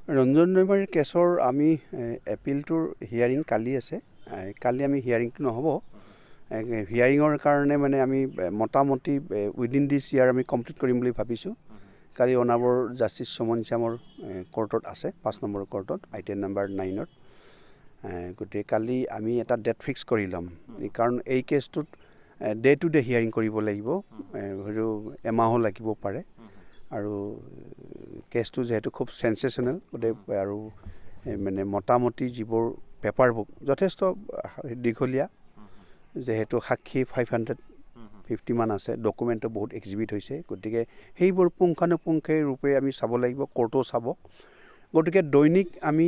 ৰঞ্জন দৈমাৰীৰ কেছৰ আমি এপিলটোৰ হিয়াৰিং কালি আছে। কালি আমি হিয়াৰিংটো নহ'ব। হিয়াৰিঙৰ কাৰণে মানে আমি মোটামুটি উইদিন দিছ ইয়াৰ আমি কমপ্লিট কৰিম বুলি ভাবিছোঁ। কালি অনাবৰ জাষ্টিছ সুমন শ্যামৰ কোৰ্টত আছে, 5 নম্বৰ কোৰ্টত, আইটেম নাম্বাৰ 9ত। গতিকে কালি আমি এটা ডেট ফিক্স কৰি ল'ম, কাৰণ এই কেছটোত ডে টু ডে হিয়াৰিং কৰিব লাগিব, হয়তো এমাহো লাগিব পাৰে। আৰু কেছটো যিহেতু খুব চেঞ্চেশ্যনেল, গতিকে আৰু মানে মোটামুটি যিবোৰ পেপাৰ বুক যথেষ্ট দীঘলীয়া, যিহেতু সাক্ষী 550 মান আছে, ডকুমেণ্টো বহুত এক্সিবিট হৈছে, গতিকে সেইবোৰ পুংখানুপুংখে ৰূপে আমি চাব লাগিব, কোৰ্টো চাব। গতিকে দৈনিক আমি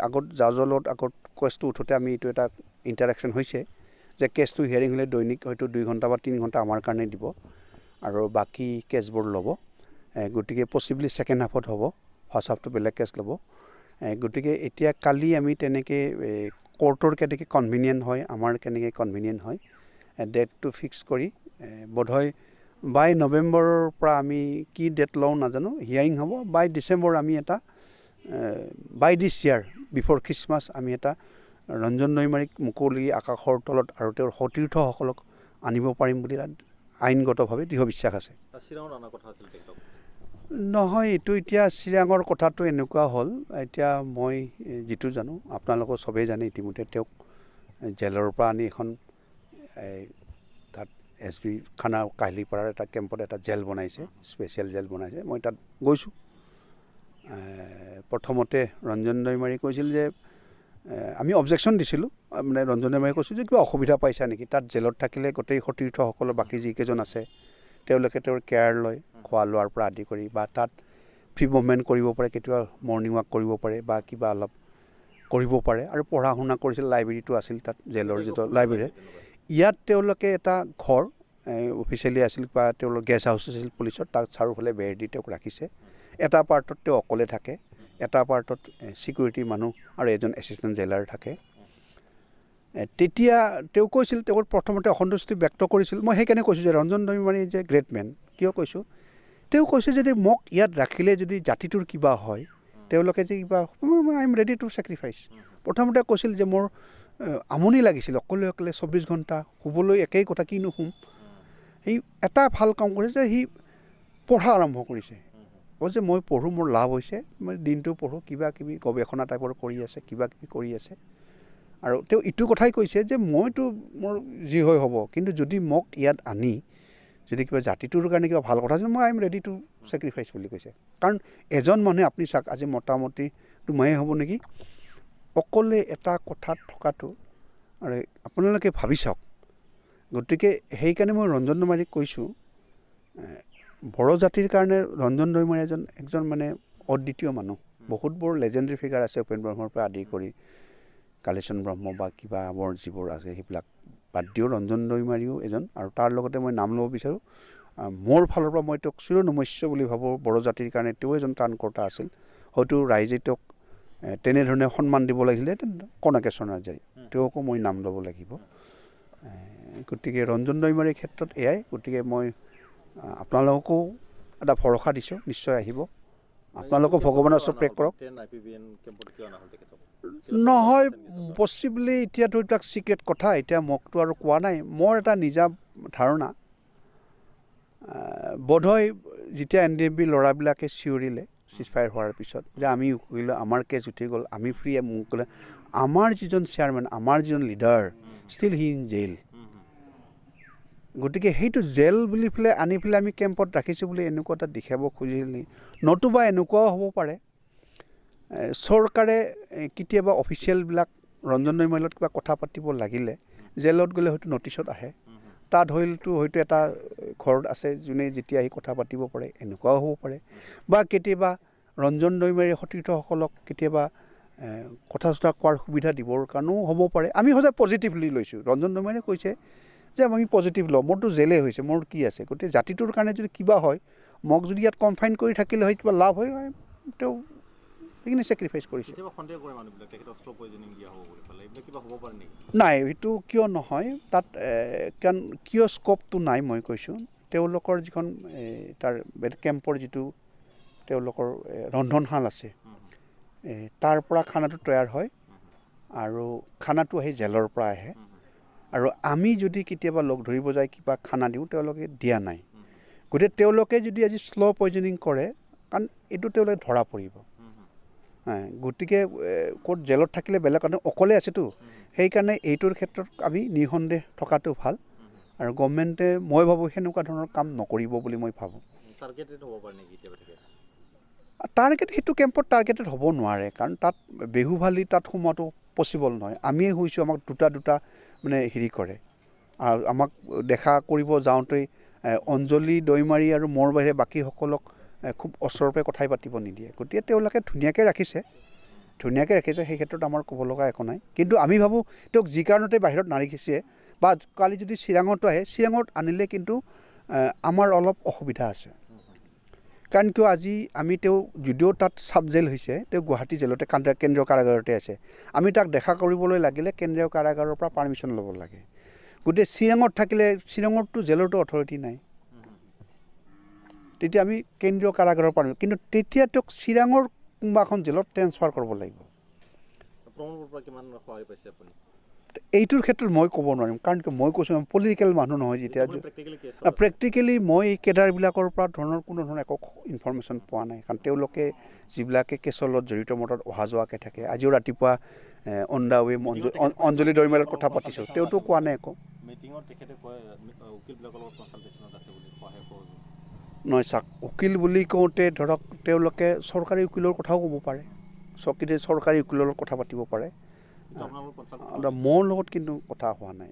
আগত জাজৰ লগত আগত কেছটো উঠোঁতে আমি এইটো এটা ইণ্টাৰেকশ্যন হৈছে যে কেছটো হিয়াৰিং হ'লে দৈনিক হয়তো 2 ঘণ্টা বা 3 ঘণ্টা আমাৰ কাৰণে দিব আৰু বাকী কেছবোৰ ল'ব। গতিকে পচিবলি ছেকেণ্ড হাফত হ'ব, ফাৰ্ষ্ট হাফটো বেলেগ কেছ ল'ব। গতিকে এতিয়া কালি আমি তেনেকৈ কোৰ্টৰ কেনেকৈ কনভিনিয়েণ্ট হয়, আমাৰ কেনেকৈ কনভিনিয়েণ্ট হয়, ডেটটো ফিক্স কৰি বোধহয় বাই নৱেম্বৰৰ পৰা আমি কি ডেট লওঁ নাজানো, হিয়াৰিং হ'ব। বাই ডিচেম্বৰ আমি এটা বাই দিছ ইয়াৰ বিফৰ খ্ৰীষ্টমাছ আমি এটা ৰঞ্জন দৈমাৰীক মুকলি আকাশৰ তলত আৰু তেওঁৰ সতীৰ্থসকলক আনিব পাৰিম বুলি আইনগতভাৱে দৃঢ় বিশ্বাস আছে। নহয়, এইটো এতিয়া চিৰাঙৰ কথাটো এনেকুৱা হ'ল, এতিয়া মই যিটো জানো, আপোনালোকৰ চবেই জানে ইতিমধ্যে, তেওঁক জেলৰ পৰা আনি এখন তাত SB খানা কাহিলীপাৰাৰ এটা কেম্পত এটা জেল বনাইছে, স্পেচিয়েল জেল বনাইছে। মই তাত গৈছোঁ। প্ৰথমতে ৰঞ্জন দৈমাৰী কৈছিল যে আমি অবজেকশ্যন দিছিলোঁ, মানে ৰঞ্জন দৈমাৰী কৈছোঁ যে কিবা অসুবিধা পাইছা নেকি, তাত জেলত থাকিলে গোটেই সতীৰ্থসকলৰ বাকী যিকেইজন আছে তেওঁলোকে তেওঁৰ কেয়াৰ লয়, খোৱা লোৱাৰ পৰা আদি কৰি, বা তাত ফ্ৰী মুভমেণ্ট কৰিব পাৰে, কেতিয়াবা মৰ্ণিং ৱাক কৰিব পাৰে বা কিবা অলপ কৰিব পাৰে, আৰু পঢ়া শুনা কৰিছিল, লাইব্ৰেৰীটো আছিল তাত, জেলৰ যিটো লাইব্ৰেৰী। ইয়াত তেওঁলোকে এটা ঘৰ অফিচিয়েলি আছিল বা তেওঁলোকৰ গেষ্ট হাউচ আছিল পুলিচৰ, তাত চাৰিওফালে বেৰ দি তেওঁক ৰাখিছে। এটা পাৰ্টত তেওঁ অকলে থাকে, এটা পাৰ্টত ছিকিউৰিটি মানুহ আৰু এজন এছিষ্টেণ্ট জেলাৰ থাকে। তেতিয়া তেওঁ কৈছিল, তেওঁৰ প্ৰথমতে অসন্তুষ্টি ব্যক্ত কৰিছিল। মই সেইকাৰণে কৈছোঁ যে ৰঞ্জন দৈমাৰী যে গ্ৰেট মেন। কিয় কৈছোঁ, তেওঁ কৈছে যদি মোক ইয়াত ৰাখিলে যদি জাতিটোৰ কিবা হয়, তেওঁলোকে যে কিবা, I am ready to sacrifice. প্ৰথমতে কৈছিল যে মোৰ আমনি লাগিছিল, অকলে অকলে 24 ঘণ্টা শুবলৈ একেই কথা, কিনো শুম। সি এটা ভাল কাম কৰিছে, সি পঢ়া আৰম্ভ কৰিছে। কৈছে মই পঢ়োঁ, মোৰ লাভ হৈছে, মই দিনটো পঢ়োঁ, কিবা কিবি গৱেষণা টাইপৰ কৰি আছে, কিবা কিবি কৰি আছে। আৰু তেওঁ ইটো কথাই কৈছে যে মইতো মোৰ যি হয় হ'ব, কিন্তু যদি মোক ইয়াত আনি যদি কিবা জাতিটোৰ কাৰণে কিবা ভাল কথা আছে, মই I am ready to sacrifice বুলি কৈছে। কাৰণ এজন মানুহে, আপুনি চাওক, আজি মোটামুটি দুমাহেই হ'ব নেকি, অকলে এটা কোঠাত থকাটো, আৰু আপোনালোকে ভাবি চাওক। গতিকে সেইকাৰণে মই ৰঞ্জন দৈমাৰীক কৈছোঁ, বড়ো জাতিৰ কাৰণে ৰঞ্জন দৈমাৰী একজন মানে অদ্বিতীয় মানুহ। বহুতবোৰ লেজেণ্ডাৰী ফিগাৰ আছে, উপেন ব্ৰহ্মৰ পৰা আদি কৰি কালীচৰণ ব্ৰহ্ম বা কিবা বৰ যিবোৰ আছে, সেইবিলাক বাদ দিও ৰঞ্জন দৈমাৰীও এজন। আৰু তাৰ লগতে মই নাম ল'ব বিচাৰোঁ, মোৰ ফালৰ পৰা মই তেওঁক চিৰনমস্য বুলি ভাবোঁ। বড়ো জাতিৰ কাৰণে তেওঁ এজন ত্ৰাণকৰ্তা আছিল। হয়তো ৰাইজে তেওঁক তেনেধৰণে সন্মান দিব লাগিছিলে, কনকেশ্বৰ নাৰ্জাৰী, তেওঁকো মই নাম ল'ব লাগিব। গতিকে ৰঞ্জন দৈমাৰীৰ ক্ষেত্ৰত এয়াই। গতিকে মই আপোনালোককো এটা ভৰসা দিছোঁ, নিশ্চয় আহিব। আপোনালোকো ভগৱানৰ ওচৰত প্ৰে কৰক। নহয়, পচিবলি এতিয়াতো এইবিলাক চিক্ৰেট কথা, এতিয়া মোকতো আৰু কোৱা নাই। মোৰ এটা নিজা ধাৰণা, বোধহয় যেতিয়া NDFB ল'ৰাবিলাকে চিঞৰিলে চিজফায়াৰ হোৱাৰ পিছত যে আমি কৰিলোঁ, আমাৰ কেছ উঠি গ'ল, আমি ফ্ৰী, মোক ক'লে, আমাৰ যিজন চেয়াৰমেন, আমাৰ যিজন leader, still he in jail. গতিকে সেইটো জেল বুলি পেলাই আনি পেলাই আমি কেম্পত ৰাখিছোঁ বুলি এনেকুৱা এটা দেখাব খুজিছিল নেকি? নতুবা এনেকুৱাও হ'ব পাৰে, চৰকাৰে কেতিয়াবা অফিচিয়েলবিলাক ৰঞ্জন দৈমাৰীৰ লগত কিবা কথা পাতিব লাগিলে জেলত গ'লে হয়তো নটিচত আহে, তাত হয়তো এটা ঘৰত আছে যোনে যেতিয়া আহি কথা পাতিব পাৰে, এনেকুৱাও হ'ব পাৰে। বা কেতিয়াবা ৰঞ্জন দৈমাৰীৰ সতীৰ্থসকলক কেতিয়াবা কথা চথা কোৱাৰ সুবিধা দিবৰ কাৰণেও হ'ব পাৰে। আমি সদায় পজিটিভলি লৈছোঁ। ৰঞ্জন দৈমাৰীয়ে কৈছে যে আমি পজিটিভ লওঁ, মোৰতো জেলেই হৈছে, মোৰ কি আছে, গতিকে জাতিটোৰ কাৰণে যদি কিবা হয়, মোক যদি ইয়াত কনফাইন কৰি থাকিলে হয়, কিবা লাভ হয়, তেওঁ সেইখিনি ছেক্ৰিফাইচ কৰিছে। নাই, সেইটো কিয় নহয়, তাত কিয় স্ক'পটো নাই মই কৈছোঁ। তেওঁলোকৰ যিখন তাৰ কেম্পৰ যিটো তেওঁলোকৰ ৰন্ধনশাল আছে, তাৰ পৰা খানাটো তৈয়াৰ হয় আৰু খানাটো আহি জেলৰ পৰা আহে আৰু আমি যদি কেতিয়াবা লগ ধৰিব যায় কিবা খানা দিওঁ তেওঁলোকে দিয়া নাই গতিকে তেওঁলোকে যদি আজি স্ল' পয়জনিং কৰে কাৰণ এইটো তেওঁলোকে ধৰা পৰিব গতিকে ক'ত জেলত থাকিলে বেলেগ কাৰণে অকলে আছেতো সেইকাৰণে এইটোৰ ক্ষেত্ৰত আমি নিঃসন্দেহ থকাটো ভাল আৰু গভৰ্ণমেণ্টে মই ভাবোঁ সেনেকুৱা ধৰণৰ কাম নকৰিব বুলি মই ভাবোঁ টাৰ্গেট সেইটো কেম্পত টাৰ্গেটেড হ'ব নোৱাৰে কাৰণ তাত বেহুভালি তাত সোমোৱাটো পচিবল নহয় আমিয়ে হৈছোঁ আমাক দুটা মানে হেৰি কৰে আৰু আমাক দেখা কৰিব যাওঁতেই অঞ্জলি দৈমাৰী আৰু মোৰ বাহিৰে বাকীসকলক খুব ওচৰৰ পৰা কথাই পাতিব নিদিয়ে গতিকে তেওঁলোকে ধুনীয়াকৈ ৰাখিছে সেই ক্ষেত্ৰত আমাৰ ক'ব লগা একো নাই কিন্তু আমি ভাবোঁ তেওঁক যি কাৰণতে বাহিৰত নাৰাখিছে বা কালি যদি চিৰাঙতো আহে চিৰাঙত আনিলে কিন্তু আমাৰ অলপ অসুবিধা আছে কাৰণ কিয় আজি আমি তেওঁ যদিও তাত চাব জেল হৈছে তেওঁ গুৱাহাটী জেলতে কেন্দ্ৰীয় কাৰাগাৰতে আছে আমি তাক দেখা কৰিবলৈ লাগিলে কেন্দ্ৰীয় কাৰাগাৰৰ পৰা পাৰ্মিশ্যন ল'ব লাগে গতিকে চিৰাঙত থাকিলে চিৰাঙততো জেলৰতো অথৰিটি নাই তেতিয়া আমি কেন্দ্ৰীয় কাৰাগাৰৰ পাৰ্মিশ্যন কিন্তু তেতিয়া তেওঁক চিৰাঙৰ কোনোবা এখন জেলত ট্ৰেন্সফাৰ কৰিব লাগিব এইটোৰ ক্ষেত্ৰত মই ক'ব নোৱাৰিম কাৰণ মই কৈছোঁ পলিটিকেল মানুহ নহয় যেতিয়া প্ৰেক্টিকেলি মই এই কেডাৰবিলাকৰ পৰা কোনো ধৰণৰ একো ইনফৰমেশ্যন পোৱা নাই কাৰণ তেওঁলোকে যিবিলাকে কেছৰ লগত জড়িত মতত অহা যোৱাকৈ থাকে আজিও ৰাতিপুৱা অন দা ৱে অঞ্জলি দৈমাৰীৰ কথা পাতিছোঁ তেওঁতো কোৱা নাই একো নহয় চাওক উকিল বুলি কওঁতে ধৰক তেওঁলোকে চৰকাৰী উকিলৰ কথাও ক'ব পাৰে চৰকাৰী উকিলৰ লগত কথা পাতিব পাৰে মোৰ লগত কিন্তু কথা হোৱা নাই